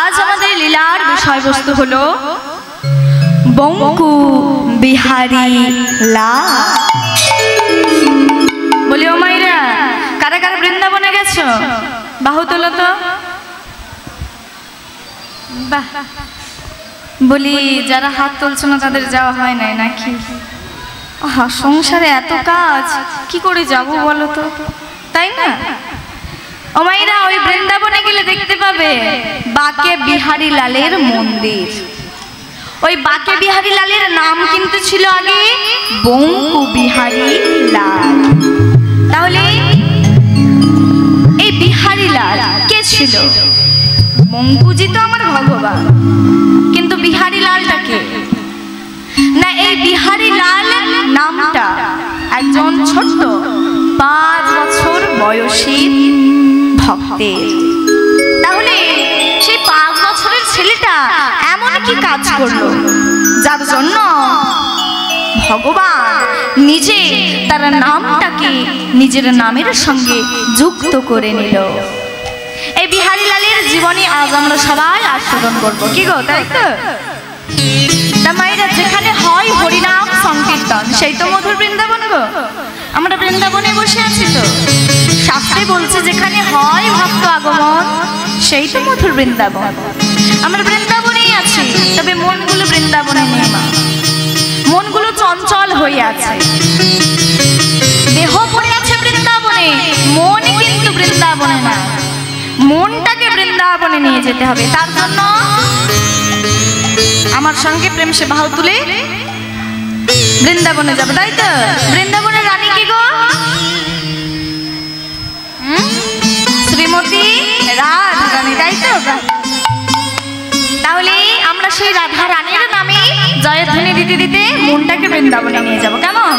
আজ আমাদের লীলার বিষয়বস্তু হলো বঙ্কু বিহারী লাল। বলি ও মাইরা, কারা কারা বৃন্দাবনে গেছো? বাহু তোলো তো। বাহ, বলি যারা হাত তুলছো না তাদের যাওয়া হয় নাই নাকি? সংসারে এত কাজ, কি করে যাব বলো তো, তাই না? ও মাইরা, ওই বৃন্দাবনে গেলে দেখতে পাবে বাকে বিহারী লালের মন্দির। ওই বাকে বিহারী লালের নাম কিন্তু ছিল আগে বঙ্কু বিহারী লাল। তাহলে এই বিহারী লাল কে ছিল? বঙ্কুজি তো আমার ভগবান, কিন্তু বিহারী লালটা কে? না, এই বিহারী লাল নামটা একজন ছোট্ট 5 বছর বয়সী ভক্তের। তাহলে সেই 5 বছরের ছেলেটা এমন কি কাজ করলো যার জন্য ভগবান নিজে তার নামটাকে নিজের নামের সঙ্গে যুক্ত করে নিল? এই বিহারী লালের জীবনী আজ আমরা সবাই আস্বাদন করবো, কি গো, তাই তো? মায়েরা, যেখানে হয় হরিনাম সংকীর্তন সেই তো মধুর বৃন্দাবন গো। আমরা বৃন্দাবনে বসে আছি তো, শাস্ত্রে বলছে যেখানে হয় ভক্ত আগমন সেই তো মধুর বৃন্দাবন। আমরা বৃন্দাবনেই আছি, তবে মনগুলো বৃন্দাবনে নেই মা। মনগুলো চঞ্চল হয়ে আছে, দেহ পড়ে আছে বৃন্দাবনে, মন কিন্তু বৃন্দাবনে না। মনটাকে বৃন্দাবনে নিয়ে যেতে হবে। তার জন্য আমার সঙ্গে প্রেম সে বাহু তুলে বৃন্দাবনে যাবে, তাই তো? বৃন্দাবনের রানী কি গো? শ্রীমতী রাধা রানী, তাই তো? তাহলে আমরা সেই রাধা রানীর নামে জয়ধ্বনি দিতে দিতে মনটাকে বৃন্দাবনে নিয়ে যাব, কেমন?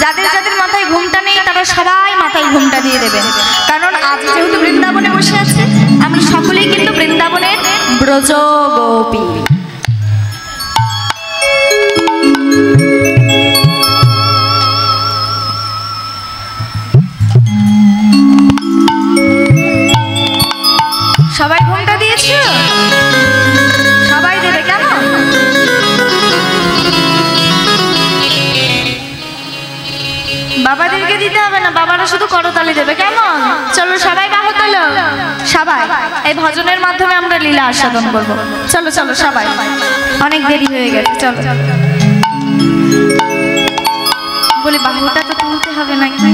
যাদের যাদের মাথায় ঘুমটা নেই তারা সবাই মাথায় ঘুমটা দিয়ে দেবেন, কারণ আজ যেহেতু বৃন্দাবনে বসে আছে আমরা সকলেই কিন্তু বৃন্দাবনের ব্রজ গোপী। সবাই ঘুমটা দিয়েছো? সবাই দেবে, কেমন? বাবাদেরকে দিতে হবে না, বাবারা শুধু করতালি দেবে, কেমন? চলো সবাই বাহু তোলো, সবাই। এই ভজনের মাধ্যমে আমরা লীলা আস্বাদন করব। চলো চলো সবাই, অনেক দেরি হয়ে গেছে, চলো। বলি বাহুটা তো তুলতে হবে নাকি?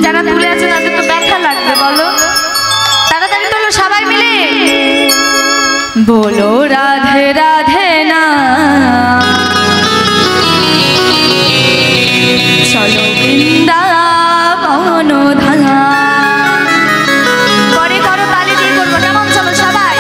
যারা তুলে আছে তাদের তো ব্যথা লাগবে, বলো। তাড়াতাড়ি তোলো সবাই মিলে। বলো রাধে রাধে না, চলো বৃন্দাবন ধাম। করে করো, তালি দিয়ে করবো, কেমন? চলো সবাই।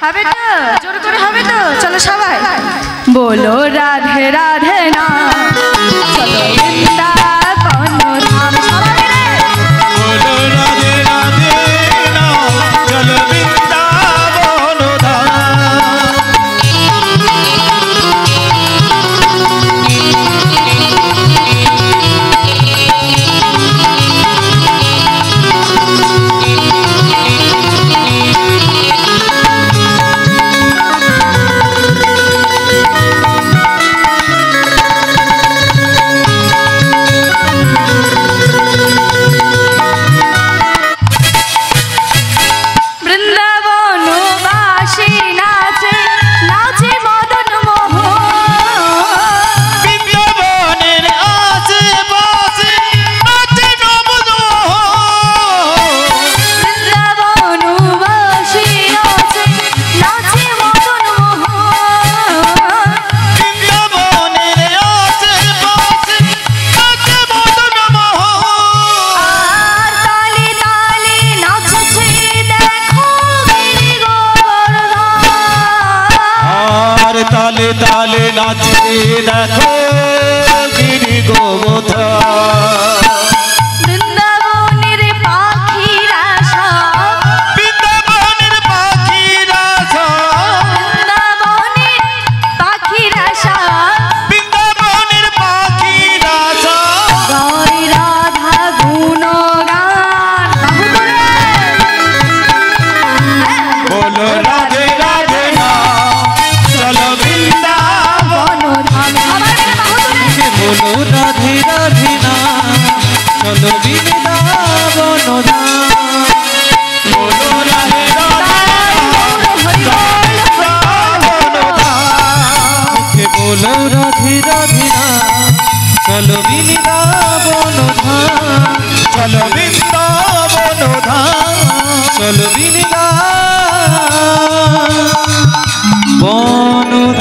হবে তো, জোর করে হবে তো, চলো সবাই বলো রাধে রাধে না, চলো বৃন্দাবন ধাম, সবাই বলো রাধে রাধে না, চলো বৃন্দাবন ধাম। তালে তালে নাচে দেখো গিরি গোবর্ধন, বৃন্দাবনের পাখিরা সব, বৃন্দাবনের পাখিরা সব, বৃন্দাবনের পাখিরা সব, বৃন্দাবনের পাখিরা সব গায় রাধা গুণগান, বলো রাধে রাধে না, চলো বৃন্দাবন ধাম, বলো রাধে রাধে না, চলো বৃন্দাবন ধাম। বলো রাধে রাধে না, বলো রাধে রাধে না, চলো বৃন্দাবন ধাম, চলো বৃন্দাবন ধাম, চলো বৃন্দাবন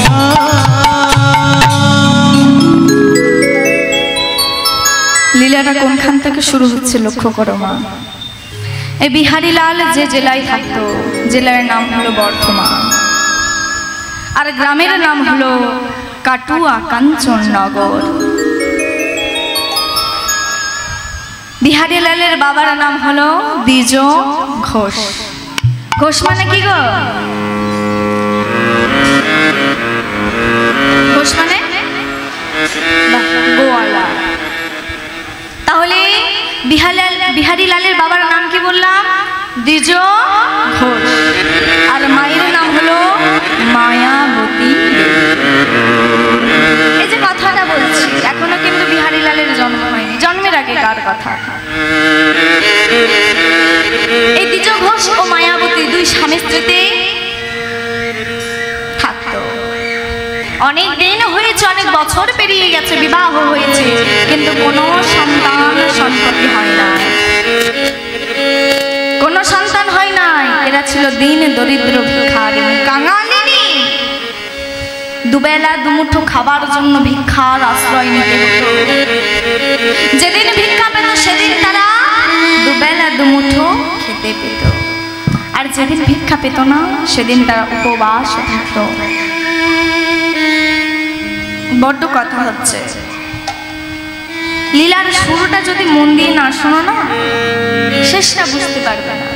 ধাম। লীলাটা কোনখান থেকে শুরু হচ্ছে লক্ষ্য করো মা। এই বিহারীলাল যে জেলায় থাকতো, জেলার নাম হলো বর্ধমান, আর গ্রামের নাম হলো কাটুয়া কাঞ্চননগর। বিহারীলালের বাবার নাম হলো দ্বিজ ঘোষ। ঘোষ মানে কি গো? ঘোষ মানে গোয়ালা। তাহলে বিহারীলালের বাবার নাম কি বললাম? দ্বিজ ঘোষ। আর মায়ের নাম হলো মায়াবতী। এই যে কথাটা বলছি, এখনো কিন্তু বিহারীলালের জন্ম হয়নি, জন্মের আগে কার কথা? এই দ্বিজ ঘোষ ও মায়াবতী দুই স্বামী স্ত্রীতে থাকতো। অনেক দিন হয়েছে, অনেক বছর পেরিয়ে গেছে, বিবাহ হয়েছে, কিন্তু কোনো সন্তান সন্ততি হয় না, কোনো সন্তান হয় নাই। এরা ছিল দিন দরিদ্র ভিখারিনী, কাঙালিনী। দুবেলা দুমুঠো খাবার জন্য ভিক্ষার আশ্রয় নিতে হতো। যেদিন ভিক্ষা পেত সেদিন তারা দুবেলা দুমুঠো খেতে পেত, আর যেদিন ভিক্ষা পেত না সেদিন তারা উপবাস থাকতো। বড্ড কথা হচ্ছে, লীলার শুরুটা যদি মন দিয়ে না শোনো না, শেষটা বুঝতে পারবে না।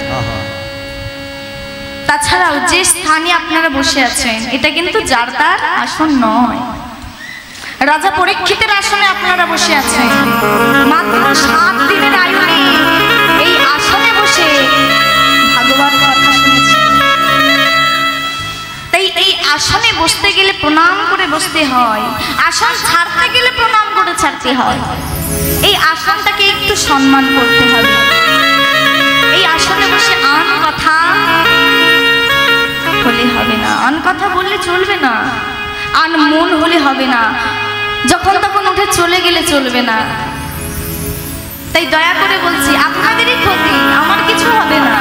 তাছাড়াও যে স্থানে আপনারা বসে আছেন, এটা কিন্তু যার তার আসন নয়। রাজা পরীক্ষিতের আসনে আপনারা বসে আছেন। মাত্র 7 দিনের আয়ু নেই, এই আসনে বসে ভাগবত কথা শুনেছেন। তাই এই আসনে বসতে গেলে প্রণাম করে বসতে হয়, আসন ছাড়তে গেলে প্রণাম করে ছাড়তে হয়। এই আসনটাকে একটু সম্মান করতে হবে। এই আসনে বসে আন কথা হলে হবে না, আন কথা বললে চলবে না, আন মন হলে হবে না, যখন তখন উঠে চলে গেলে চলবে না। তাই দয়া করে বলছি, আপনাদেরই ক্ষতি, আমার কিছু হবে না।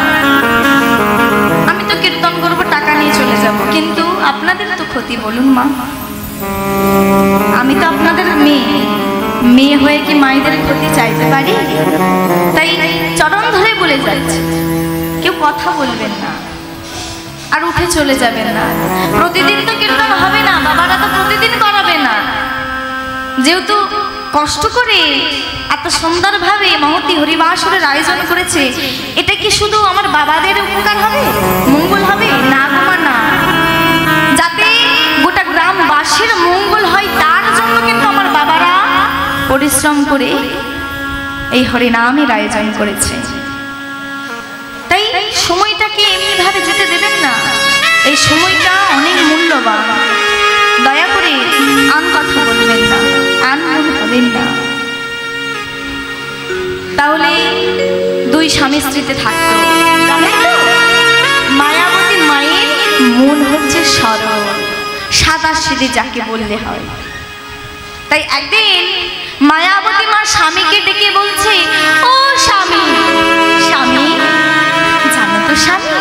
আমি তো কীর্তন করবো, টাকা নিয়ে চলে যাব, কিন্তু আপনাদের তো ক্ষতি। বলুন মা, আমি তো আপনাদের মেয়ে, মেয়ে হয়ে কি মায়েদের ক্ষতি চাইতে পারি? তাই চরণ ধরে বলে যাচ্ছে, কেউ কথা বলবেন না। আর উঠে চলে যাবেন না। প্রতিদিন তো কীর্তন হবে না, বাবারা তো প্রতিদিন করাবে না। যেহেতু কষ্ট করে এত সুন্দরভাবে মহতী হরিবাসরের আয়োজন করেছে, এটা কি শুধু আমার বাবাদের উপকার হবে, মঙ্গল হবে? না গো না, যাতে গোটা গ্রামবাসীর মঙ্গল হয় তার জন্য কিন্তু আমার বাবারা পরিশ্রম করে এই হরিনামের আয়োজন করেছে। তাই সময়টাকে এমনিভাবে যেতে দেবেন না, এই সময়টা অনেক মূল্যবান। দয়া করে আন কথা বলবেন না, আন মন হবেন না। তাহলে দুই স্বামী স্ত্রীতে থাকতো, জানেন তো? মায়াবতী মায়ের মন হচ্ছে সরল, সাদা সিধে যাকে বললে হয়। তাই একদিন মায়াবতী মা স্বামীকে ডেকে বলছে, ও স্বামী, স্বামী জানো তো স্বামী,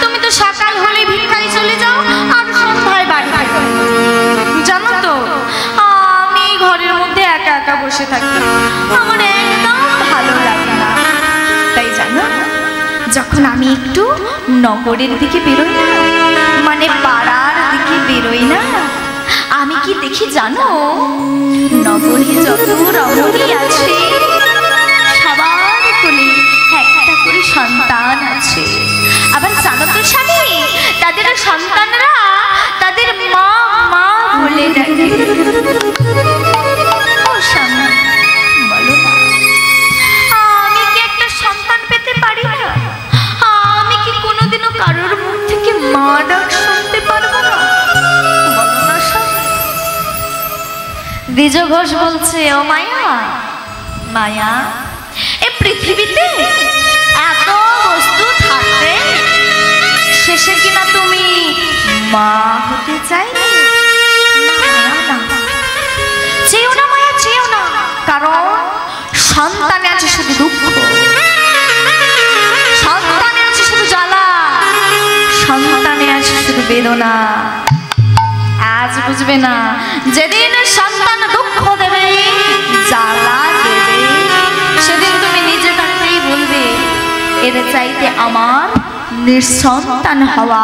তুমি তো সকাল হলে ভিক্ষায় চলে যাও আর সন্ধ্যায় বাড়ি ফেরো। জানো তো আমি ঘরের মধ্যে একা একা বসে থাকি, আমার একদম ভালো লাগে না। তাই জানো, যখন আমি একটু নগরের দিকে বেরোই না, মানে পাড়ার দিকে বেরোই না, আমি কি দেখি জানো, নগরে যত রমণী আছে সবার কোলে একটা করে সন্তান আছে। আবার জানো তো স্বামী, তাদের সন্তানরা তাদের মা মা বলে ডাকে। ও স্বামী বলো না, আমি কি একটা সন্তান পেতে পারি না? আমি কি কোনোদিনও কারোর মুখ থেকে মা ডাক শুনতে পারবো না? বলো না স্বামী। দ্বিজ ঘোষ বলছে, ও মায়া, মায়া এই পৃথিবীতে এত বস্তু থাকতে শেষে কিনা তুমি মা হতে চাইলে? চেয়েও না মায়া, চেয়েও না, কারণ সন্তানে আছে শুধু দুঃখ, সন্তানে আছে শুধু জ্বালা, সন্তানে আছে শুধু বেদনা। আজ বুঝবে না, যেদিন সন্তান দুঃখ দেবে, জ্বালা দেবে, সেদিন তুমি নিজে থাকতেই বলবে এর চাইতে আমার নিঃসন্তান হওয়া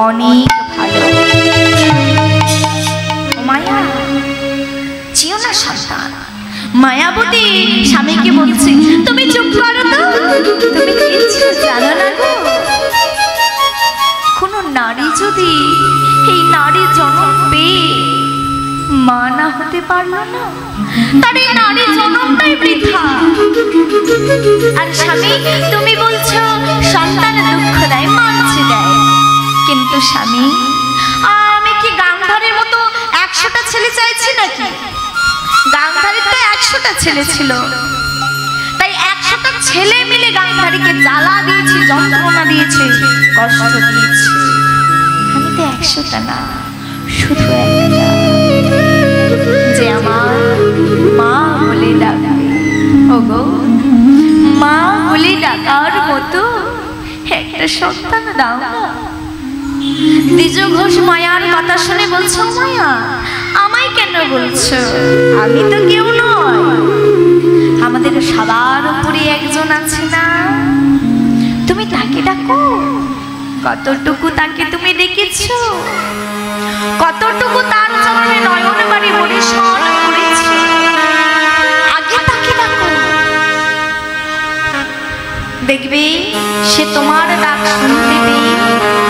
অনেক ভালো। মায়া চেয়েও না সন্তান। মায়াবতী স্বামীকে বলছে, তুমি চুপ করো তো, তুমি কিছু জানো না গো। কোনো নারী যদি এই নারী জন্ম পেয়ে মা না হতে পারলো না, তার এই নারী জন্মটাই বৃথা। আর স্বামী তুমি বলছো সন্তান দুঃখ দেয়, মানছে দেয়, কিন্তু স্বামী আমি কি গান্ধারের মতো 100টা ছেলে চাইছি নাকি? গান্ধারীর তো 100টা ছেলে ছিল, তাই 100টা ছেলে মিলে গান্ধারীকে জ্বালা দিয়েছে, যন্ত্রণা দিয়েছে, কষ্ট দিয়েছে। আমি তো 100টা না, শুধু একটা, যে আমার মা বলে ডাকবে। ওগো মা বলে ডাকার মতো একটা সন্তান দাও না। দ্বিজ ঘোষ মায়ার কথা শুনে বলছো, মায়া আমায় কেন বলছো? আমি তো কেউ নয়, আমাদের সবার উপরে একজন আছে না, তুমি তাকে ডাকো। কতটুকু তাকে তুমি দেখেছো, কতটুকু তার জন্য নয়ন বাড়ি পরিশ্রম করেছে, আগে তাকে ডাকো। দেখবে সে তোমার ডাক শুনতে পেয়ে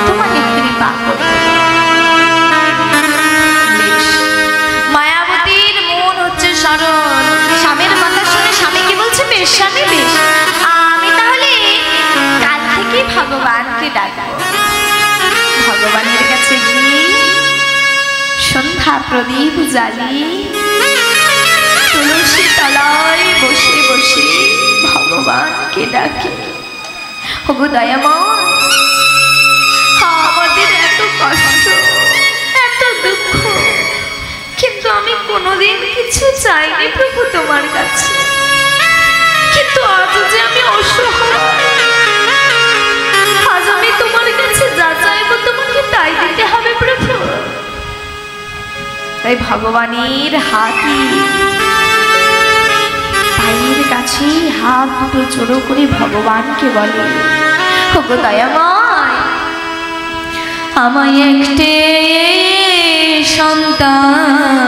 তোমাকে কৃপা করবে। মায়াবতীর মন হচ্ছে সরল, স্বামীর কথা শুনে স্বামীকে বলছে, বেশ স্বামী বেশ, আমি তাহলে কাল থেকে ভগবানকে ডাকবো। ভগবানের কাছে গিয়ে সন্ধ্যা প্রদীপ জ্বালিয়ে তুলসী তলায় বসে বসে ভগবানকে ডাকে, ওগো দয়াময়, আমাদের এত কষ্ট, এত দুঃখ, কিন্তু আমি কোনোদিন কিছু চাইনি প্রভু তোমার কাছে, কিন্তু আজ যে আমি অসহায়, আজ আমি তোমার কাছে যা চাইবো তোমাকে তাই দিতে হবে প্রভু। তাই ভগবানের হাতে পায়ের কাছে হাত দুটো জোড়ো করে ভগবানকে বলে, ওগো দয়াময়, আমায় একটি সন্তান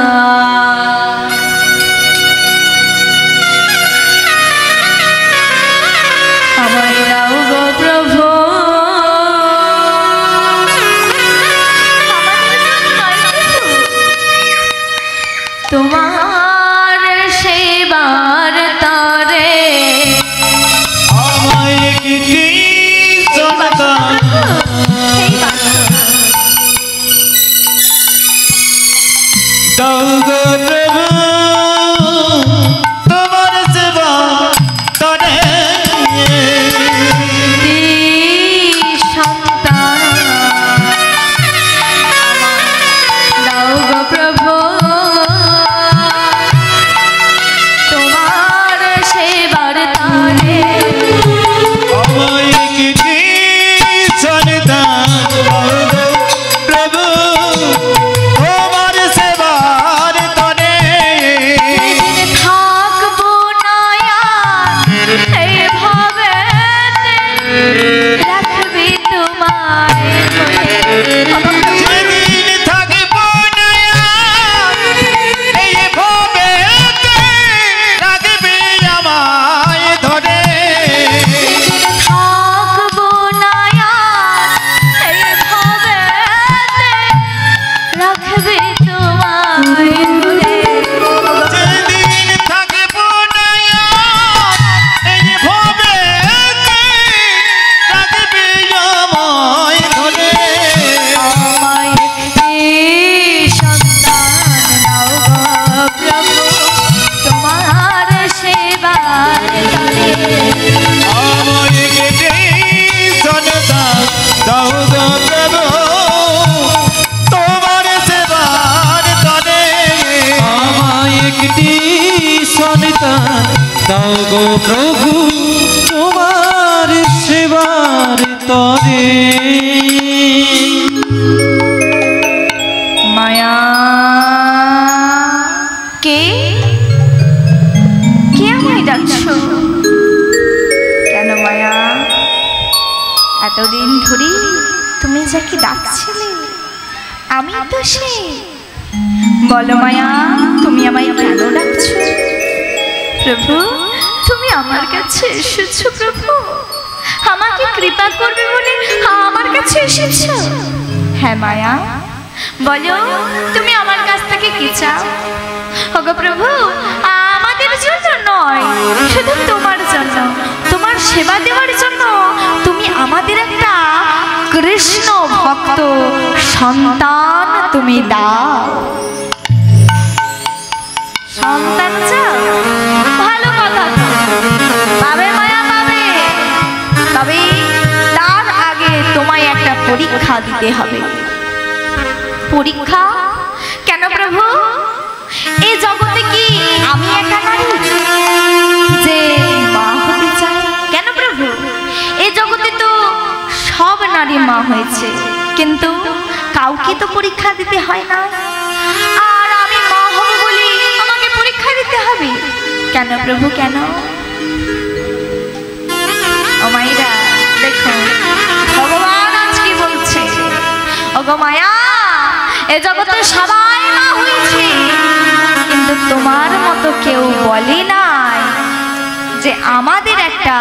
আমায় দাও গো প্রভু তোমার সেবার তরে আমায় একটি সন্তান দাও গো প্রভু তোমার সেবা তরে সন্তান দাও গো প্রভু তোমার সেবার তরে আমায় একটি সন্তান দাও গো প্রভু তোমার সেবার তরে থাকবো না আর এইভাবে রাখবি তোমায় যেদিন থাকব না এই ভাবে রাখবি আমায় ধরে থাকবো না আর এইভাবে রাখবি তোমায় যেদিন থাকব না এই ভাবে রাখবি আমায় ধরে আমায় একটি সন্তান দাও গো প্রভু তোমার সেবার তরে আমায় একটি সন্তান দাও গো প্রভু তোমার সেবার তরে আমায় একটি সন্তান দাও গো প্রভু তোমার সেবার তরে মায়া কে কে আমায় ডাকছো কেন মায়া এতদিন ধরে তুমি যাকে ডাকছিলে আমি তো সে বলো মায়া তুমি আমায় কেন ডাকছো প্রভু তুমি আমার কাছে এসেছো প্রভু আমাকে কৃপা করবে বলে আমার কাছে এসেছো হ্যাঁ মায়া বলো তুমি আমার কাছ থেকে কি চাও ওগো প্রভু আমাদের জন্য নয় শুধু তোমার জন্য তোমার সেবা দেওয়ার জন্য তুমি আমাদের একটা কৃষ্ণ ভক্ত সন্তান তুমি দাও সন্তান চাও ভালো কথা তো। পাবে মায়া পাবে তবে তার আগে তোমায় একটা পরীক্ষা দিতে হবে পরীক্ষা কেন প্রভু এই জগতে কি আমি একা নারী যে মা হতে চাই কেন প্রভু এই জগতে তো সব নারী মা হয়েছে কিন্তু কাউকে তো পরীক্ষা দিতে হয় না আর আমি মা হব বলে আমাকে পরীক্ষা দিতে হবে কেন প্রভু কেন ও মায়েরা দেখো ভগবান আজ কি বলছে ওগো মায়া এ জগতে সবাই মা হয়েছে কিন্তু তোমার মতো কেউ বলে নাই যে আমাদের একটা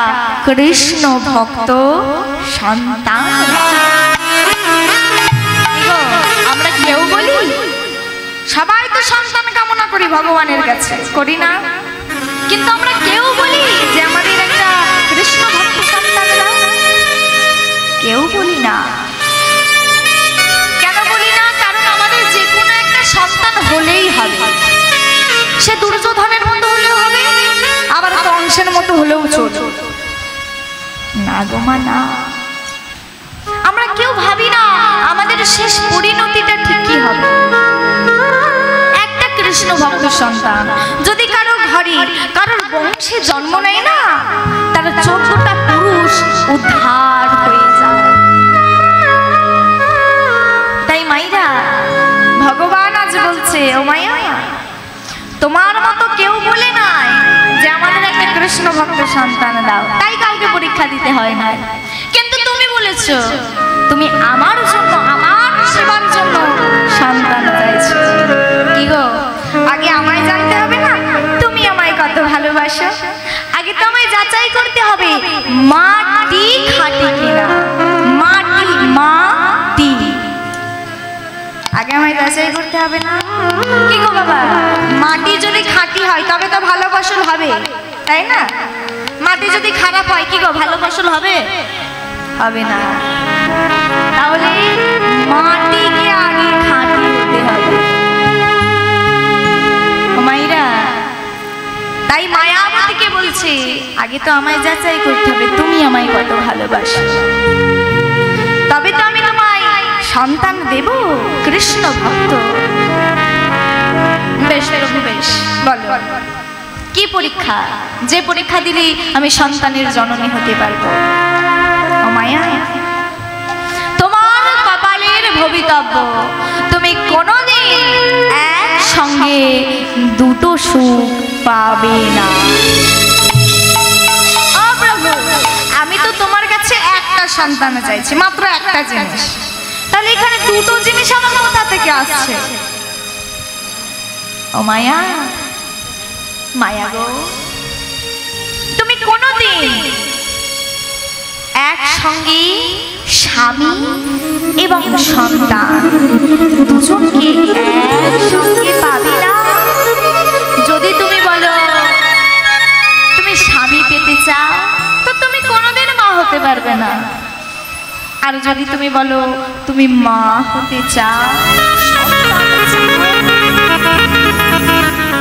কৃষ্ণ ভক্ত সন্তান গো, আমরা কেউ বলি সবাই তো সন্তান কামনা করি ভগবানের কাছে করি না কিন্তু আমরা কেউ বলি যে আমাদের একটা কৃষ্ণ ভক্ত সন্তান দাও কেউ বলি না কেন বলি না কারণ আমাদের যে কোনো একটা সন্তান হলেই হবে সে দুর্যোধনের মতো হলেও হবে আবার কংসের মতো হলেও চলবে না গো মা না আমরা কেউ ভাবি না আমাদের শেষ পরিণতিটা ঠিক কি হবে একটা কৃষ্ণ ভক্ত সন্তান যদি কারো ঘরে কারোর বংশে জন্ম নেয় না তার 14টা পুরুষ উদ্ধার হয়ে যায় তাই মাইরা ভগবান আজ বলছে ও মায়া তোমার মতো কেউ বলে নাই যে আমাদের একটা কৃষ্ণ ভক্ত সন্তান দাও তাই কাউকে পরীক্ষা দিতে হয় না কিন্তু তুমি বলেছো তুমি আমার জন্য আমার সেবার জন্য সন্তান চাইছো। কি গো, আগে আমায় জানতে হবে না তুমি আমায় কত ভালোবাসো? আগে তো আমায় যাচাই করতে হবে মাটি খাঁটি কিনা। মাটি আগে আমায় যাচাই করতে হবে না? কি গো বাবা, মাটি যদি খাঁটি হয় তবে তো ভালো ফসল হবে, তাই না? মাটি যদি খারাপ হয় কি গো, ভালো ফসল হবে? হবে না। তাহলে মাটিকে আগে খাঁটি হতে হবে মায়েরা। তাই মায়াবতীকে বলছে আগে তো আমায় যাচাই করতে হবে তুমি আমায় কত ভালোবাসো, তবে তো আমি তোমায় সন্তান দেব কৃষ্ণ ভক্ত। বেশ প্রভু বেশ, বলো কি পরীক্ষা, যে পরীক্ষা দিলে আমি সন্তানের জননী হতে পারবো? ও মায়া, তোমার কপালের ভবিতব্য, তুমি কোনোদিন একসঙ্গে দুটো সুখ পাবে না। ও প্রভু, আমি তো তোমার কাছে একটা সন্তান চাইছি, মাত্র একটা জিনিস, তাহলে এখানে দুটো জিনিস আমার কোথা থেকে আসছে? ও মায়া, মায়া গো, তুমি কোনোদিন একসঙ্গে স্বামী এবং সন্তান দুজনকে একসঙ্গে পাবে না। যদি তুমি বলো তুমি স্বামী পেতে চাও তো তুমি কোনোদিন মা হতে পারবে না, আর যদি তুমি বলো তুমি মা হতে চাও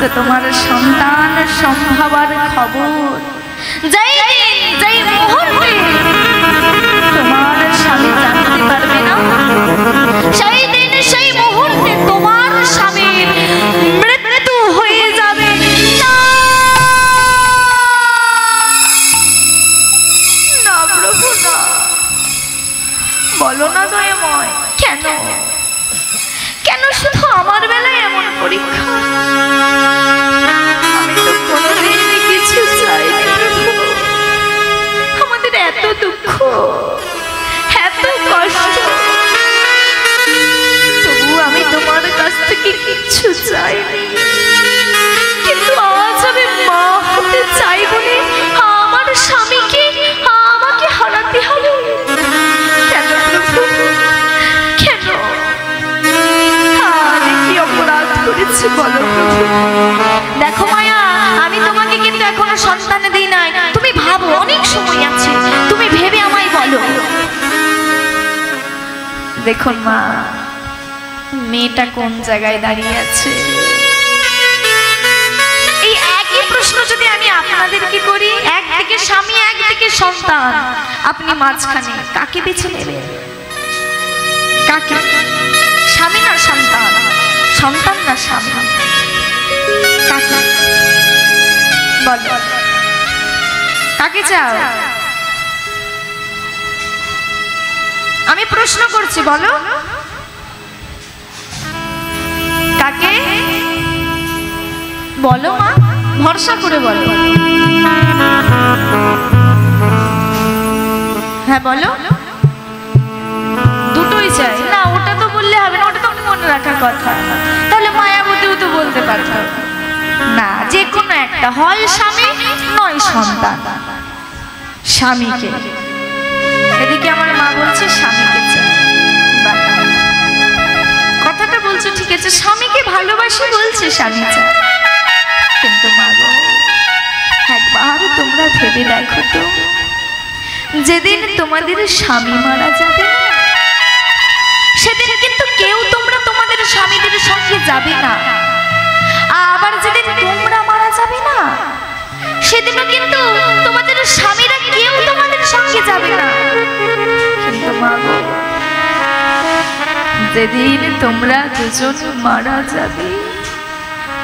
তো তোমার সন্তান সম্ভবার খবর যেই দিন যেই মুহূর্তে তোমার স্বামী জানতে পারবে না, সেই দিন সেই মুহূর্তে তোমার স্বামীর মৃত্যু হয়ে যাবে। না প্রভু না, বলো না দয়াময়, কেন কেন শুধু আমার বেলায় এমন পরীক্ষা? আমি তো কোনোদিন কিছু চাইনি প্রভু, আমাদের এত দুঃখ এত কষ্ট, তবু আমি তোমার কাছ থেকে কিচ্ছু চাইনি, কিন্তু আজ আমি মা হতে চাই বলে আমার স্বামীকে আমাকে হারাতে হবে। কেন প্রভু, কেন? কি অপরাধ করেছি বলো প্রভু? দেখো মায়া, আমি তোমাকে কিন্তু এখনো সন্তান দিই নাই, তুমি ভাবো, অনেক সময় আছে, তুমি ভেবে আমায় বলো। দেখুন মা, মেয়েটা কোন জায়গায় দাঁড়িয়ে আছে, এই একই প্রশ্ন যদি আমি আপনাদেরকে করি, একদিকে স্বামী একদিকে সন্তান, আপনি মাঝখানে কাকে বেছে নেবেন? কাকে? স্বামী না সন্তান, সন্তান না স্বামী, কাকে বলো? কাকে চাও? আমি প্রশ্ন করছি, বলো কাকে? বলো মা, ভরসা করে বলো। হ্যাঁ বলো। দুটোই চাই না? ওটা তো বললে হবে না, ওটা তো মনে রাখার কথা। তাহলে মায়াবতীও তো বলতে পারতো না, যে কোনো একটা, হয় স্বামী নয় সন্তান। স্বামীকে, এদিকে আমার মা বলছে স্বামীকে চাই, কথাটা বলছো ঠিক আছে, স্বামীকে ভালোবাসি বলছে স্বামী চাই, কিন্তু মা গো একবার তোমরা ভেবে দেখো তো, যেদিন তোমাদের স্বামী মারা যাবে সেদিন কিন্তু কেউ তোমরা তোমাদের স্বামীদের সঙ্গে যাবে না, আবার যেদিন তোমরা মারা যাবে না সেদিনও কিন্তু তোমাদের স্বামীরা কেউ তোমাদের সঙ্গে যাবে না। কিন্তু মা গো, যেদিন তোমরা দুজন মারা যাবে,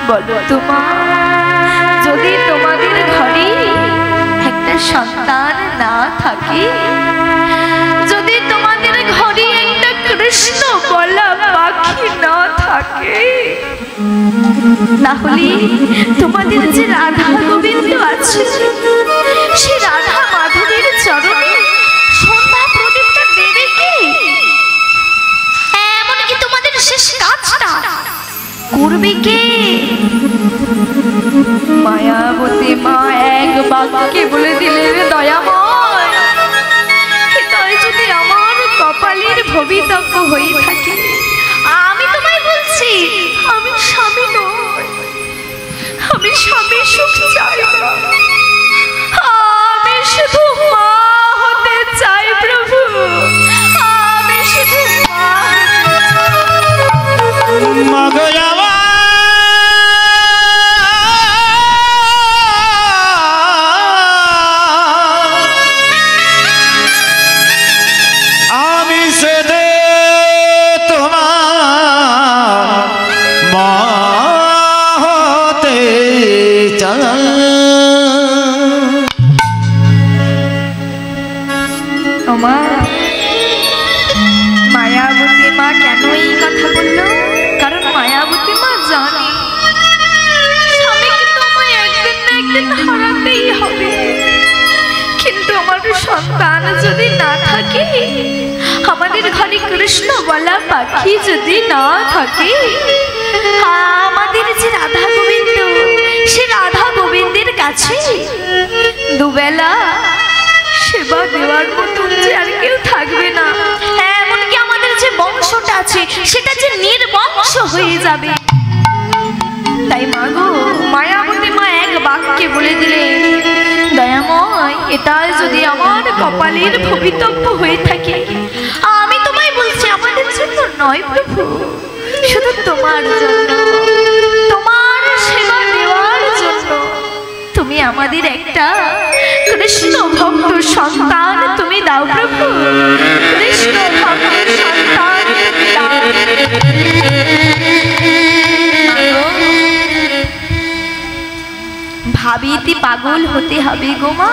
বলো তোমার, যদি তোমাদের ঘরে একটা সন্তান না থাকে, যদি তোমাদের ঘরে একটা কৃষ্ণ বলা পাখি না থাকে, তাহলে তোমাদের যে রাধা গোবিন্দ আছে, সে রাধা মাধবের চরণে সন্ধ্যা প্রদীপটা দেবে কি? এমন করবে কে? মায়াবতী মা এক বাক্যে বলে দিলেন, দয়াময়, এটাই যদি আমার কপালের ভবিতব্য হয়ে থাকে, আমি তোমায় বলছি, আমি স্বামী নই, আমি স্বামী সুখ চাই না, আমি শুধু মা হতে চাই প্রভু, আমি শুধু মা। আমি সেদে তোমার মা হতে চাই। মায়াবতী মা কেন এই কথা বললো? কারণ মায়াবতী মা জানে স্বামীকে তো আমায় একদিন না একদিন হারাতেই হবে, কিন্তু আমার সন্তান যদি না থাকে, আমাদের ঘরে কৃষ্ণ বলা পাখি যদি না থাকে, আমাদের যে রাধা গোবিন্দ, সে রাধা গোবিন্দের কাছে দুবেলা সেবা দেওয়ার মতো যে আর কেউ থাকবে না, এমনকি আমাদের যে বংশটা আছে সেটা যে নির্বংশ হয়ে যাবে। তাই মা গো, মায়াবতী মা এক বাক্যে বলে দিলে, দয়াময়, এটাই যদি আমার কপালের ভবিতব্য হয়ে থাকে, আমি তোমায় বলছি, আমাদের জন্য নয় প্রভু, শুধু তোমার জন্য, তোমার সেবা দেওয়ার জন্য। তুমি আমাদের একটা কৃষ্ণ ভক্ত সন্তান তুমি দাও প্রভু, কৃষ্ণ ভক্ত সন্তান তুমি দাও। ভাবিতে পাগল হতে হবে গো মা।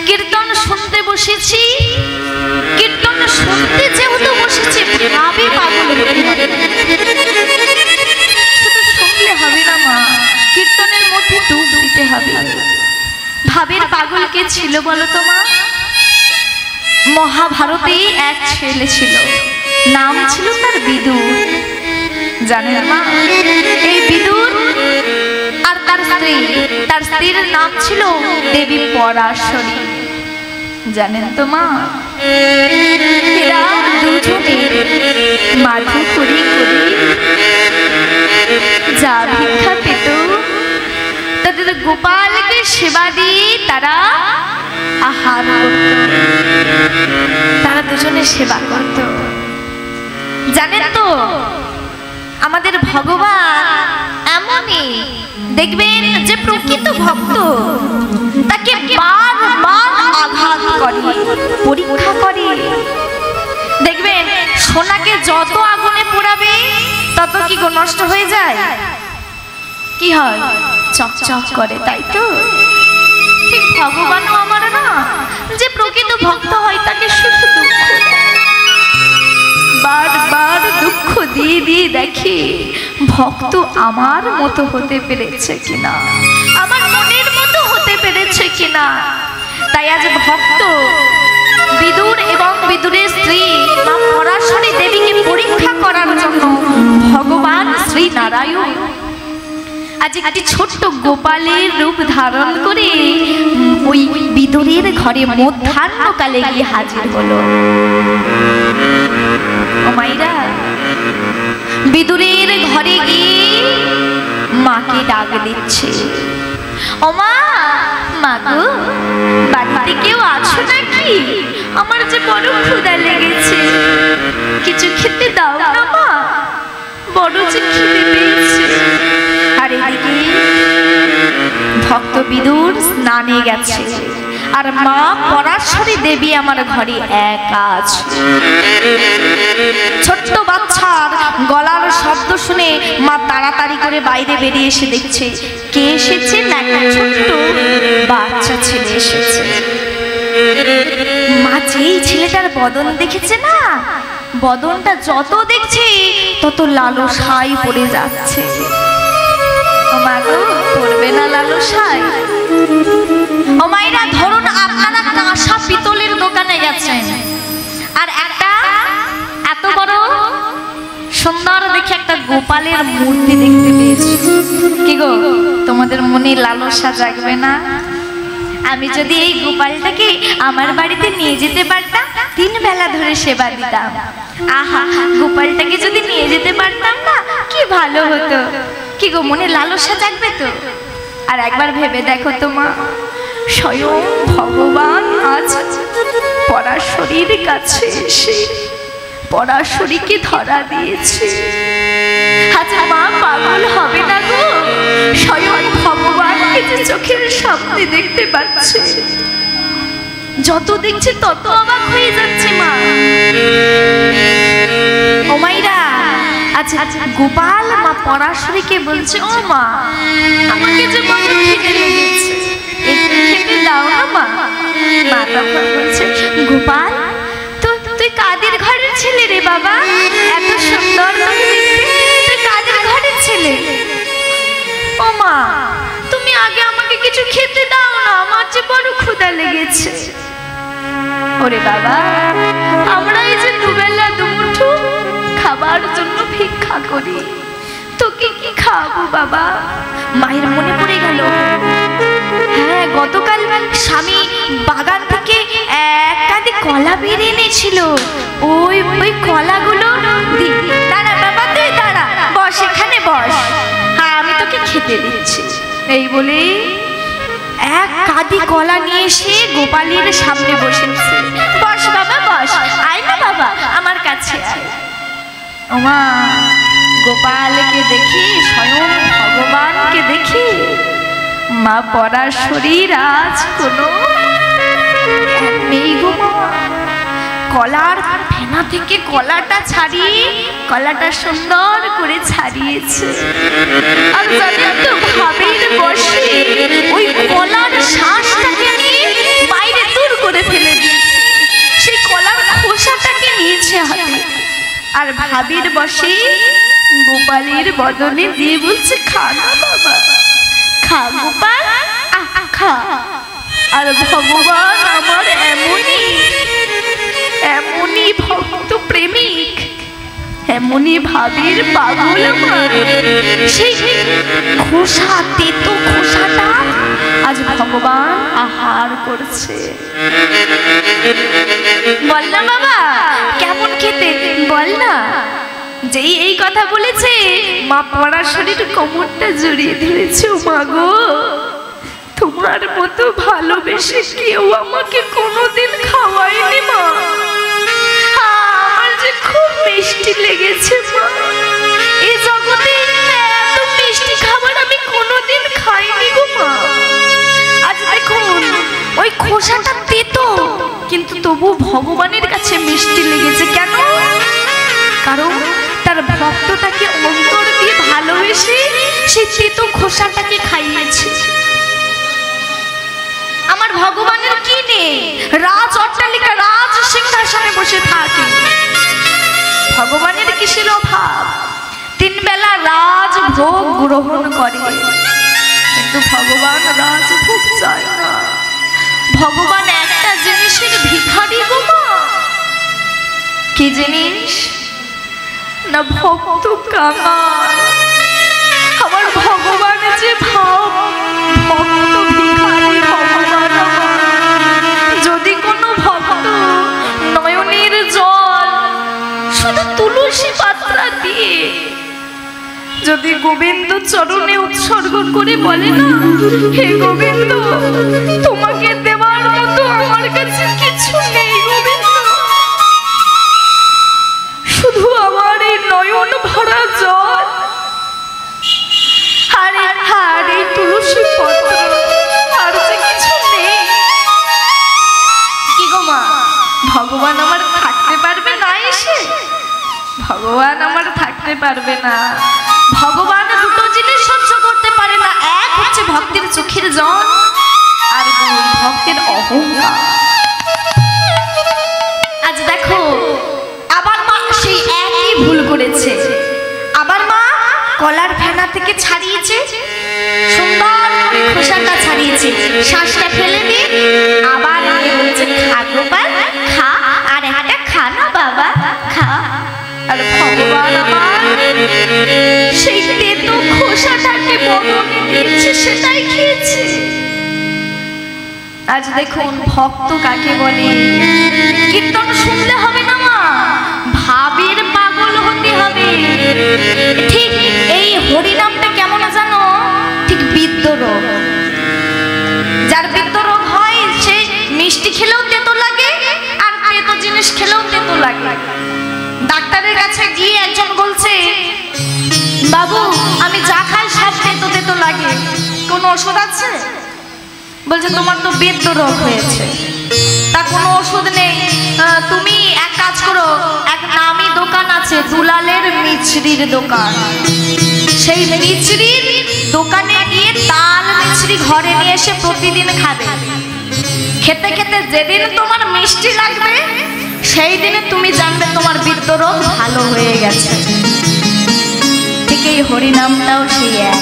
কীর্তন শুনতে বসেছি, কীর্তন শুনতে যেহেতু বসেছি, ভাবে পাগল হতে হবে। শুধু শুনলে হবে না মা, কীর্তনের মধ্যে ডুব দিতে হবে। ভাবের পাগল কে ছিল বলো তো মা? মহাভারতে এক ছেলে ছিল, নাম ছিল তার বিদুর। জানেন মা, এই বিদুর আর তার স্ত্রীর নাম ছিল দেবী পরাশরী। জানেন তো মা, এরা দুজনে মাধু করি করি যা ভিক্ষা পেত, তাদের গোপালকে সেবা দিয়ে তারা আহার করত, তারা দুজনে সেবা করত। জানেন তো, আমাদের ভগবান এমনই, দেখবেন যে প্রকৃত ভক্ত তাকে বারবার আঘাত করে, পরীক্ষা করে। দেখবেন সোনাকে যত আগুনে পোড়াবে তত কি নষ্ট হয়ে যায়? কি হয়? চকচক করে, তাই তো? ঠিক ভগবানও আমার না, যে প্রকৃত ভক্ত হয় তাকে শুধু দুঃখ দেয়, বারবার দুঃখ দিয়ে দিয়ে দেখে ভক্ত আমার মতো হতে পেরেছে কিনা, আমার মনের মতো হতে পেরেছে কিনা। তাই আজ ভক্ত বিদুর এবং বিদুরের স্ত্রী মা পরাশরী দেবীকে পরীক্ষা করার জন্য ভগবান শ্রী নারায়ণ আজ একটি ছোট্ট গোপালের রূপ ধারণ করে ওই বিদুরের ঘরে মধ্যাহ্নকালে গিয়ে হাজির হলো। ও মাইরা, বিদুরের ঘরে গিয়ে মাকে ডাক দিচ্ছে, ও মা, মা গো, বাড়িতে কেউ আছো নাকি? আমার যে বড় ক্ষুধা লেগেছে, কিছু খেতে দাও না মা, বড় যে খিদে পেয়েছে। আর এদিকে ভক্ত বিদুর স্নানে গেছে, আর মা পরাশরী দেবী আমার ঘরে একা আছে। ছোট্ট বাচ্চার গলার শব্দ শুনে মা তাড়াতাড়ি করে বাইরে বেরিয়ে এসে দেখছে কে এসেছে, না একটা ছোট্ট বাচ্চা ছেলে এসেছে। মা যেই ছেলেটার বদন দেখেছে না, বদনটা যত দেখছে তত লালসায় পড়ে যাচ্ছে। ও মা গো, পড়বে না লালসায়? ও মায়েরা, ধরুন আপনারা কাঁসা পিতলের দোকানে গেছেন, আর একটা এত বড় সুন্দর দেখে একটা গোপালের মূর্তি দেখতে পেয়েছি। কি গো, তোমাদের মনে লালসা জাগবে না? আমি যদি এই গোপালটাকে আমার বাড়িতে নিয়ে যেতে পারতাম, 3 বেলা ধরে সেবা দিতাম। আহা, গোপালটাকে যদি নিয়ে যেতে পারতাম না, কি ভালো হতো। কি গো, মনে লালসা জাগবে তো? আর একবার ভেবে দেখো তো মা, স্বয়ং ভগবান আজ পরাশরীর কাছে এসে পরাশরীকে ধরা দিয়েছে। আচ্ছা মা পাগল হবে না গো? স্বয়ং ভগবানকে যে চোখের সামনে দেখতে পাচ্ছে, যত দেখছে তত অবাক হয়ে যাচ্ছে মা। ও মাইরা, আচ্ছা গোপাল মা পরাশরীকে বলছে, ও মা আমাকে যে বড় খিদে লেগেছে, একটু খেতে দাও না মা। মা তখন বলছে, গোপাল তুই কাদের ঘরের ছেলে রে বাবা? এত সুন্দর তুই কাদের ঘরের ছেলে? ও মা তুমি আগে আমাকে কিছু খেতে দাও না, আমার যে বড় ক্ষুধা লেগেছে। ওরে বাবা, আমরা এই যে দুবেলা দুমুঠো খাবার জন্য ভিক্ষা করি, তোকে কি খাওয়াবো বাবা? মায়ের মনে পড়ে গেল, হ্যাঁ গতকাল স্বামী বাগান থেকে এক কাঁদি কলা বের এনেছিল, ওই কলাগুলো দাঁড়া বাবা, তুই দাঁড়া, বস এখানে বস, হ্যাঁ আমি তোকে খেতে দিচ্ছি। এই বলে এক কাঁদি কলা নিয়ে এসে গোপালের সামনে বসেছে। বস বাবা বস, আয় না বাবা আমার কাছে আয়। ওমা, গোপালকে দেখি, স্বয়ং ভগবানকে দেখি, মা পরাশরীর আজ কোনো নেই গো মা। কলার ফেনা থেকে কলাটা ছাড়িয়ে, কলাটা সুন্দর করে ছাড়িয়েছে। আর জানেন তো, ভাবির বসে ওই কলার শ্বাসটাকে নিয়ে বাইরে দূর করে ফেলে দিয়েছে, সেই কলার খোসাটাকে নিয়েছে হাতে। আর ভাবির বসে গোপালের বদনে দিয়ে বলছে, খা না বাবা, খা গোপাল, খা। আর ভগবান আমার এমনই ভক্ত প্রেমিক, এমনই ভাবির পাগল আমার, সেই খোসা, তেতো খোসাটা আজ ভগবান আহার করছে। বল না বাবা কেমন খেতে, বল না। যেই এই কথা বলেছে, মা পরাশরীর কোমরটা জড়িয়ে ধরেছে। ও মা গো, তোমার মতো ভালোবেসে কেউ আমাকে কোনোদিন খাওয়ায়নি মা। আমার যে খুব মিষ্টি লেগেছে মা, এই জগতে এত মিষ্টি খাবার আমি কোনোদিন খাইনি গো মা। আজ দেখুন ওই খোসাটা তেতো, কিন্তু তবু ভগবানের কাছে মিষ্টি লেগেছে। কেন? কারণ তার ভক্তটাকে অন্তর দিয়ে ভালোবেসে সেই তেতো খোসাটাকে খাইয়েছে। আমার ভগবানের কি নেই? রাজ অট্টালিকা, রাজ সিংহাসনে বসে থাকে, ভগবানের কিসের অভাব? 3 বেলা রাজ ভোগ গ্রহণ করে, কিন্তু ভগবান রাজ ভোগ চায় না। ভগবান একটা জিনিসের ভিখারি গো মা। কি জিনিস? না ভক্ত কাঙাল। আমার ভগবান যে ভাব ভক্ত ভিখারি ভগবান। যদি কোনো ভক্ত নয়নের জল শুধু তুলসী পাতা দিয়ে যদি গোবিন্দ চরণে উৎসর্গ করে বলে না, হে গোবিন্দ তোমাকে দেওয়ার মতো আমার কাছে কিছু নেই গোবিন্দ, শুধু আমার এই নয়ন ভরা জল আর এই তুলসী পত্র, আর যে কিছু নেই। কি গো মা, ভগবান আমার থাকতে পারবে না এসে? ভগবান আমার থাকতে পারবে না। ভগবান দুটো জিনিস সহ্য করতে পারে না, এক হচ্ছে ভক্তের চোখের জল, আর দুই ভক্তের অহংকার। আজ দেখো আবার মা সেই একই ভুল করেছে। আবার মা কলার ফেনা থেকে ছাড়িয়েছে, সুন্দর করে খোসাটা ছাড়িয়েছে, শ্বাসটা ফেলে দিয়ে আবার বলছে, খা গোপাল খা, আর একটা খা না বাবা খা। আর ভগবান আমার সেটাই খেয়েছে। আজ দেখুন ভক্ত কাকে বলে। কীর্তন শুনলে হবে না মা, ভাবের পাগল হতে হবে। ঠিক এই হরিনামটা কেমন জানো, ঠিক বিদ্যরোগ। যার বিদ্যরোগ হয় সে মিষ্টি খেলেও তেতো লাগে, আর তেতো জিনিস খেলেও তেতো লাগে। ডাক্তারের কাছে গিয়ে একজন বলছে, বাবু আমি যা খাই সব তেতো তেতো লাগে, কোনো ওষুধ আছে? বলছে তোমার তো বিদ্যরোগ হয়েছে, তা কোনো ওষুধ নেই। তুমি এক কাজ করো, এক নামি দোকান আছে দুলালের মিছরির দোকান, সেই মিছরির দোকানে গিয়ে তাল মিছরি ঘরে নিয়ে এসে প্রতিদিন খাবে। খেতে খেতে যেদিন তোমার মিষ্টি লাগবে সেই দিনে তুমি জানবে তোমার বিদ্যরোগ ভালো হয়ে গেছে। ঠিক এই হরিনামটাও সেই এক,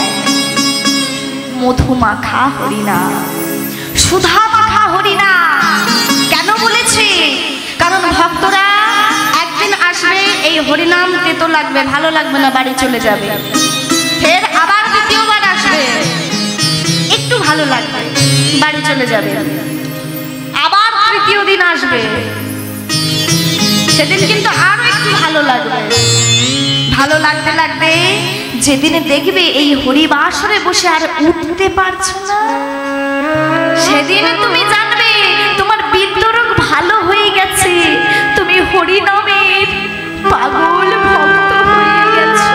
মধু মাখা হরিনাম, সুধা মাখা হরিনাম। কেন বলেছি? কারণ ভক্তরা একদিন আসবে, এই হরিনাম তেতো লাগবে, ভালো লাগবে না, বাড়ি চলে যাবে। ফের আবার দ্বিতীয়বার আসবে, একটু ভালো লাগবে, বাড়ি চলে যাবে। আবার তৃতীয় দিন আসবে, সেদিন কিন্তু আরো একটু ভালো লাগবে। ভালো লাগতে লাগতে যেদিন দেখবে এই হরিবাসরে বসে আর উঠতে পারছো না, সেদিন তুমি জানবে তোমার বিদ্যরোগ ভালো হয়ে গেছে, তুমি হরিনামের পাগল ভক্ত হয়ে গেছো,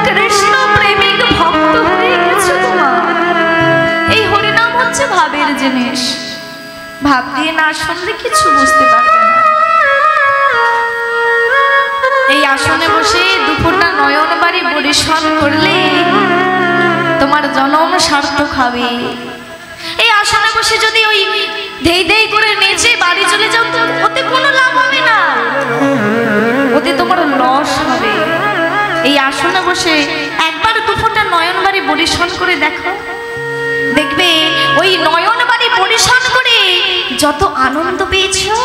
কৃষ্ণ প্রেমিক ভক্ত হয়ে গেছো তোমার। এই হরিনাম হচ্ছে ভাবের জিনিস, ভাব দিয়ে না শুনলে কিছু বুঝতে পারবে না। এই আসনে বসে দুপুরটা নয়ন বাড়ি পরিশ্রম করলে তোমার জনম সার্থক হবে। এই আসনে বসে যদি ওই ধেই ধেই করে নেচে বাড়ি চলে যাও, তো ওতে কোনো লাভ হবে না, ওতে তোমার লস হবে। এই আসনে বসে একবার দুপুরটা নয়ন বাড়ি পরিশ্রম করে দেখো, দেখবে ওই নয়ন বাড়ি পরিশ্রম করে যত আনন্দ পেয়েছো,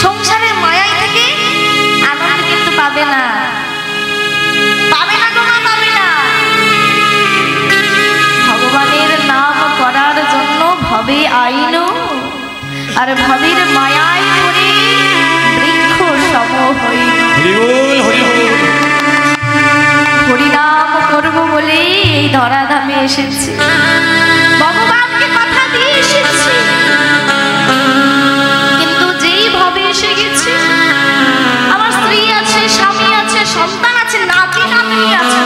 সংসারের মায়াই থেকে আনন্দ কিন্তু পাবে না, পাবে না, তোমার পাবে না। ভগবানের নাম করার জন্য ভবে আইন, আর ভবের মায়ায় করে বৃক্ষ সম হইল। হরিনাম করব বলে এই ধরাধামে এসেছি, ভগবানকে কথা দিয়ে এসেছি, কিন্তু যেই ভাবে এসে গেছি, আমার স্ত্রী আছে, স্বামী আছে, সন্তান আছে, নাতি নাতনি আছে।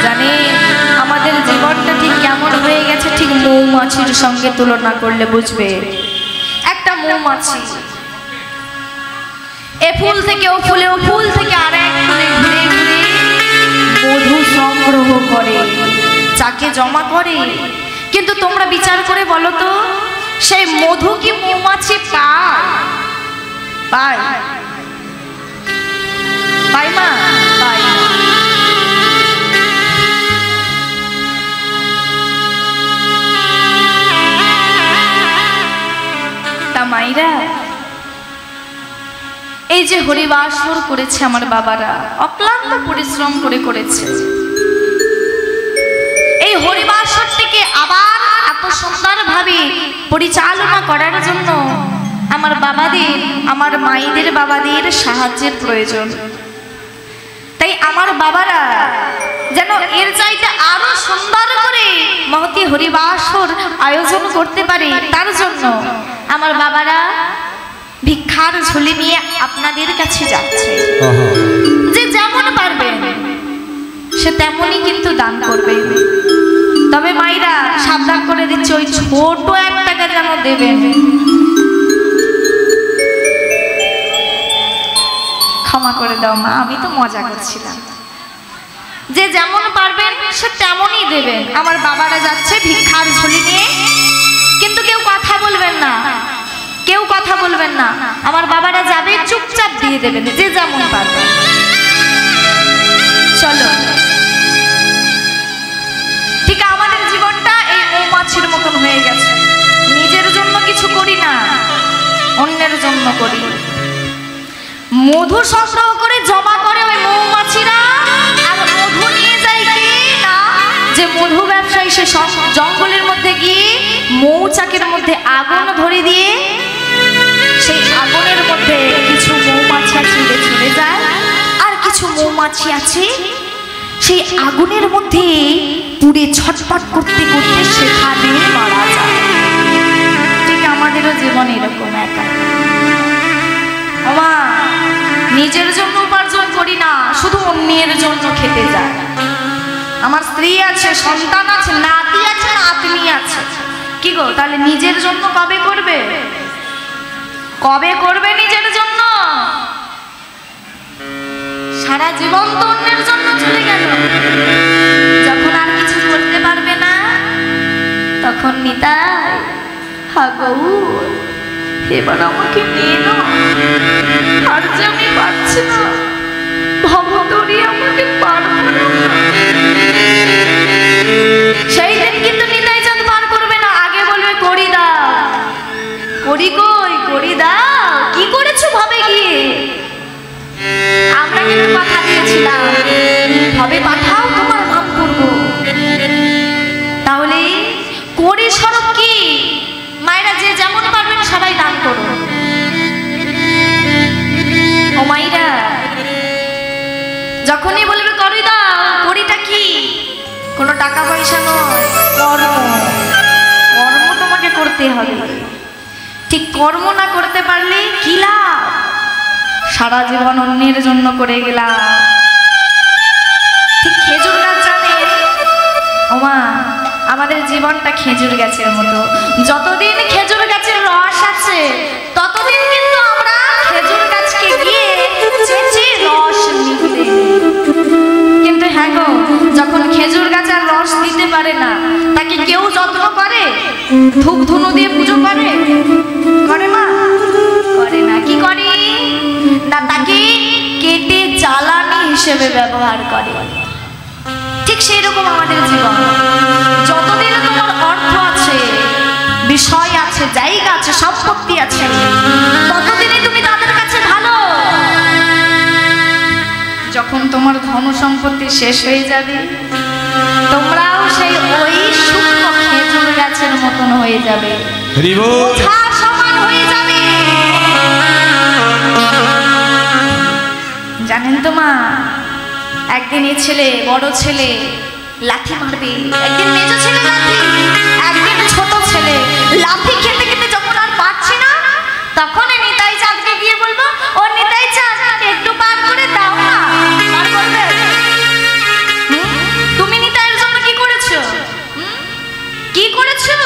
জানে আমাদের জীবনটা ঠিক কেমন হয়ে গেছে, ঠিক মৌমাছির সঙ্গে তুলনা করলে বুঝবে। একটা মৌমাছি এ ফুল থেকে ও ফুলে, ও ফুল থেকে আরেক ফুলে ঘুরে ঘুরে মধু সংগ্রহ করে, চাকে জমা করে। কিন্তু তোমরা বিচার করে বলো তো, সেই মধু কি মৌমাছি পায়? পায়? পায় মা? পায় না। তা মাইরা, এই যে হরিবাসর করেছে আমার বাবারা, অক্লান্ত পরিশ্রম করে করেছে, এই হরিবাসরটিকে আবার এত সুন্দরভাবে পরিচালনা করার জন্য আমার বাবাদের, আমার মায়েদের বাবাদের সাহায্যের প্রয়োজন। তাই আমার বাবারা যেন এর চাইতে আরো সুন্দর করে মহতি হরিবাসর আয়োজন করতে পারে, তার জন্য আমার বাবারা ভিক্ষার ঝুলি নিয়ে আপনাদের কাছে যাচ্ছে। যে যেমন পারবেন সে তেমনই কিন্তু দান করবে। তবে মাইরা সাবধান করে দিচ্ছে, ওই ছোট 1 টাকা যেন দেবেন। ক্ষমা করে দাও মা, আমি তো মজা করছিলাম। যে যেমন পারবেন সে তেমনই দেবেন। আমার বাবারা যাচ্ছে ভিক্ষার ঝুলি নিয়ে, কিন্তু কেউ কথা বলবেন না, কেউ কথা বলবেন না। আমার বাবারা যাবে, চুপচাপ দিয়ে দেবেন, যে যেমন পারবেন। চলো, ঠিক আমাদের জীবনটা এই মৌমাছির মতন হয়ে গেছে। নিজের জন্য কিছু করি না, অন্যের জন্য করি। মধু সংগ্রহ করে জমা করে ওই মৌমাছিরা, আর মধু ব্যবসায়ী সে জঙ্গলের মধ্যে গিয়ে মৌচাকের মধ্যে আগুন ধরে দিয়ে সেই আগুনের মধ্যে কিছু মৌমাছি ছিঁড়ে ছিঁড়ে যায়, আর কিছু মৌমাছি আছে সেই আগুনের মধ্যে পুড়ে ছটফট করতে করতে সেখানে মারা যায়। ঠিক আমাদেরও জীবন এরকম একা। আমা নিজের জন্য উপার্জন করি না, শুধু অন্যের জন্য খেতে যায়। আমার স্ত্রী আছে, সন্তান আছে, নাতি আছে, নাতনি আছে, কি গো তাহলে নিজের জন্য কবে করবে? কবে করবে নিজের জন্য? সারা জীবন তো অন্যের জন্য চলে গেল। যখন আর কিছু করতে পারবে না তখন নিতাই হাগৌর এবার আমাকে নিয়ে নাও, আর যে আমি পারছি না, ভবতরি আমাকে পারবো না। সেই দিন কিন্তু নিতাই চাঁদ পার করবে না, আগে বলবে করি দাও। করি কই? করি দাও। কি করেছো ভাবে গিয়ে? আমরা কিন্তু কথা দিয়েছিলাম ভাবে পাঠাও, তোমার নাম করবো। তাহলে করি স্বরূপ কি? মায়েরা যে যেমন পারবেন সবাই দান করুন। ও মায়েরা যখনই বলবে করি দাও, করিটা কি? কোনো টাকা পয়সা নয়, কর্ম। কর্ম তোমাকে করতে হবে। ঠিক কর্ম না করতে পারলে কি লাভ? সারা জীবন অন্যের জন্য করে গেলাম। ঠিক খেজুর গাছ জানে ওমা, আমাদের জীবনটা খেজুর গাছের মতো। যতদিন খেজুর গাছের রস আছে ততদিন কিন্তু আমরা খেজুর গাছকে গিয়ে চেঁচে রস নিতে। কিন্তু হ্যাঁ গো, যখন খেজুর গাছ আর রস দিতে পারে না, তাকে কেউ যত্ন করে? ধূপ ধুনো দিয়ে পুজো করে? করে মা? করে না। কি করে না, তাকে কেটে জ্বালানি হিসেবে ব্যবহার করে। ঠিক সেই রকম আমাদের জীবন। যতদিন তোমার অর্থ আছে, বিষয় আছে, জায়গা আছে, সম্পত্তি আছে, ততদিনই তুমি তাদের কাছে ভালো। যখন তোমার ধন সম্পত্তি শেষ হয়ে যাবে, তোমরাও সেই ওই সূক্ষ্ম খেজুর গাছের মতন হয়ে যাবে, সমান হয়ে যাবে। জানেন তো মা, একদিন এই ছেলে, বড় ছেলে লাঠি মারবে, একদিন মেজ ছেলে লাঠি, একদিন ছোট ছেলে লাঠি খেতে খেতে যখন আর পারছি না, তখন নিতাই চাঁদকে গিয়ে বলবো, ও নিতাই চাঁদ একটু পার করে দাও না। পার করবে? তুমি নিতাইয়ের জন্য কি করেছো? কি করেছো?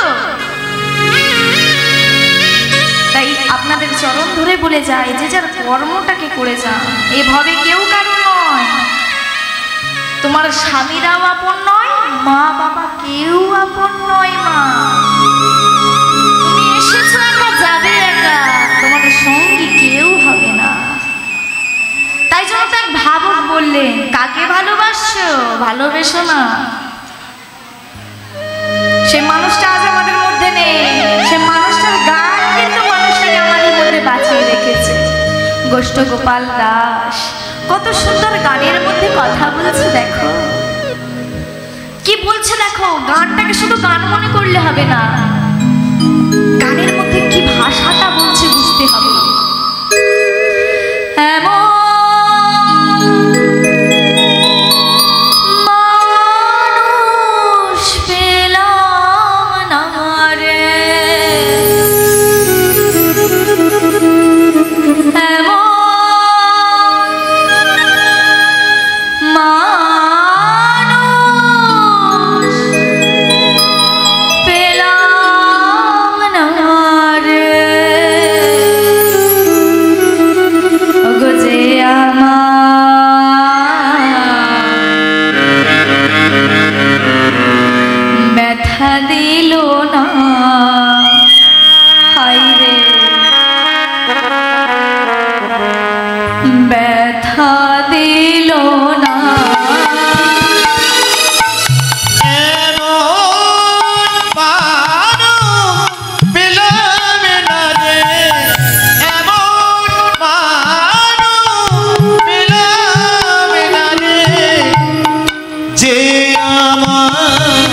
তাই আপনাদের চরণ ধরে বলে যায়, যে যার কর্মটাকে করে যান। এভাবে কেউ কারো নয়। তোমার স্বামীরাও আপন নয়, মা বাবা কেউ আপন নয়। মা তুমি এসেছো একা, যাবে একা, তোমার সঙ্গী কেউ হবে না। তাই জন্য তো এক ভাবক বললেন, কাকে ভালোবাসছো? ভালোবেসো না। সে মানুষটা আজ আমাদের মধ্যে নেই, সে মানুষটার গান কিন্তু মানুষটাকে আমাদের মধ্যে বাঁচিয়ে রেখেছে। গোষ্ঠ গোপাল দাস কত সুন্দর গানের মধ্যে কথা বলছে, দেখো কি বলছে, দেখো। গানটাকে শুধু গান মনে করলে হবে না, গানের মধ্যে কি ভাষাটা বলছে বুঝতে হবে। যে আমার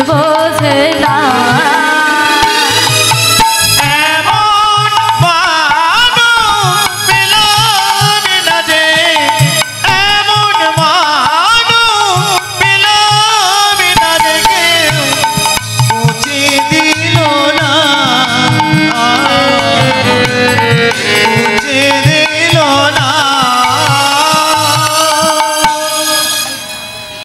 বোঝে না